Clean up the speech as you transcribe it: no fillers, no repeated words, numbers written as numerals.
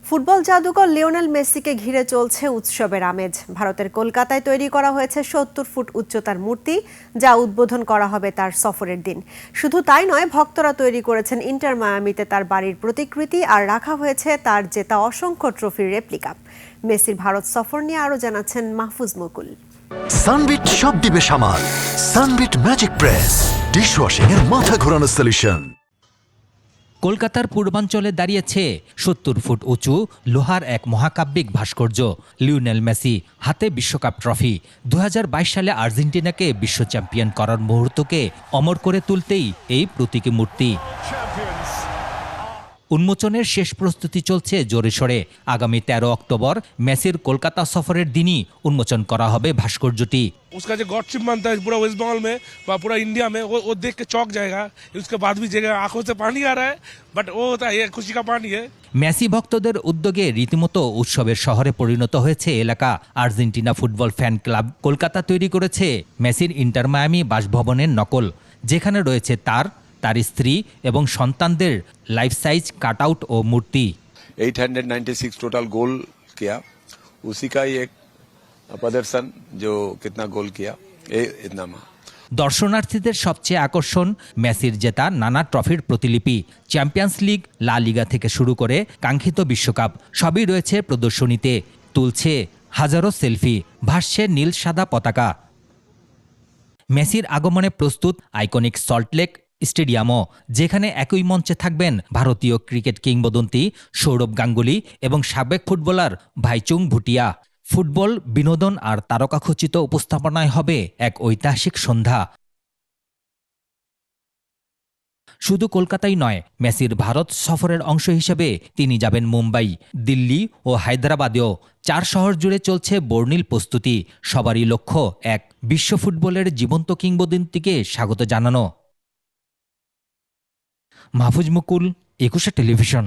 Football জাদুকর Lionel মেসিকে ঘিরে চলছে উৎসবের আমেজ। ভারতের কলকাতায় তৈরি করা হয়েছে ৭০ ফুট উচ্চতার মূর্তি, যা উদ্বোধন করা হবে তার সফরের দিন। শুধু তাই নয়, ভক্তরা তৈরি করেছেন ইন্টার মায়ামিতে তার বাড়ির প্রতিকৃতি, আর রাখা হয়েছে তার জেতা অসংখ্য ট্রফির রেপ্লিকা। মেসির ভারত সফর নিয়ে আরও জানাচ্ছেন মাহফুজ মুকুল। সানবিট সব দিবে সামাল। সানবিট ম্যাজিক প্রেস ডিশওয়াশিং এর মাথা ঘোরানো সলিউশন। কলকাতার পূর্বাঞ্চলে দাঁড়িয়েছে ৭০ ফুট উঁচু লোহার এক মহাকাব্যিক ভাস্কর্য লিওনেল মেসি, হাতে বিশ্বকাপ ট্রফি। ২০২২ সালে আর্জেন্টিনাকে বিশ্ব চ্যাম্পিয়ন করার মুহূর্তকে অমর করে তুলতেই এই প্রতীকী মূর্তি উন্মোচনের শেষ প্রস্তুতি চলছে জোরে সোরে। আগামী ১৩ অক্টোবর মেসির কলকাতা সফরের দিনই উন্মোচন করা হবে ভাস্কর্যটি। उसका जो गॉडशिप मानता है पूरा वेस्ट बंगाल में व पूरा इंडिया में, वो देख के चौंक जाएगा। उसके बाद भी जगह आंखों से पानी आ रहा है, बट वो होता है ये खुशी का पानी है। মেসি ভক্তদের উদ্যোগে রীতিমতো উৎসবের শহরে পরিণত হয়েছে এলাকা। Argentina football fan club Kolkata তৈরি করেছে মেসির ইন্টার মায়ামি বাসভবনের নকল, যেখানে রয়েছে তার স্ত্রী এবং সন্তানদের লাইফ সাইজ কাটআউট ও মূর্তি। 896 टोटल गोल किया, उसी का ही एक प्रदर्शन जो कितना गोल किया इतना में। দর্শনার্থীদের সবচেয়ে আকর্ষণ মেসির জেতা নানা ট্রফির প্রতিলিপি। চ্যাম্পিয়ন্স লিগ, লা লিগা থেকে শুরু করে কাঙ্ক্ষিত বিশ্বকাপ সবই রয়েছে প্রদর্শনীতে। তুলছে হাজারো সেলফি, ভাসছে নীল সাদা পতাকা। মেসির আগমনে প্রস্তুত আইকনিক সল্টলেক স্টেডিয়ামও, যেখানে একই মঞ্চে থাকবেন ভারতীয় ক্রিকেট কিংবদন্তি সৌরভ গাঙ্গুলি এবং সাবেক ফুটবলার ভাইচুং ভুটিয়া। ফুটবল, বিনোদন আর তারকাখচিত উপস্থাপনায় হবে এক ঐতিহাসিক সন্ধ্যা। শুধু কলকাতাই নয়, মেসির ভারত সফরের অংশ হিসেবে তিনি যাবেন মুম্বাই, দিল্লি ও হায়দ্রাবাদেও। ৪ শহর জুড়ে চলছে বর্ণিল প্রস্তুতি। সবারই লক্ষ্য এক, বিশ্ব ফুটবলের জীবন্ত কিংবদন্তিকে স্বাগত জানানো। মাহফুজ মুকুল, ২১ টেলিভিশন।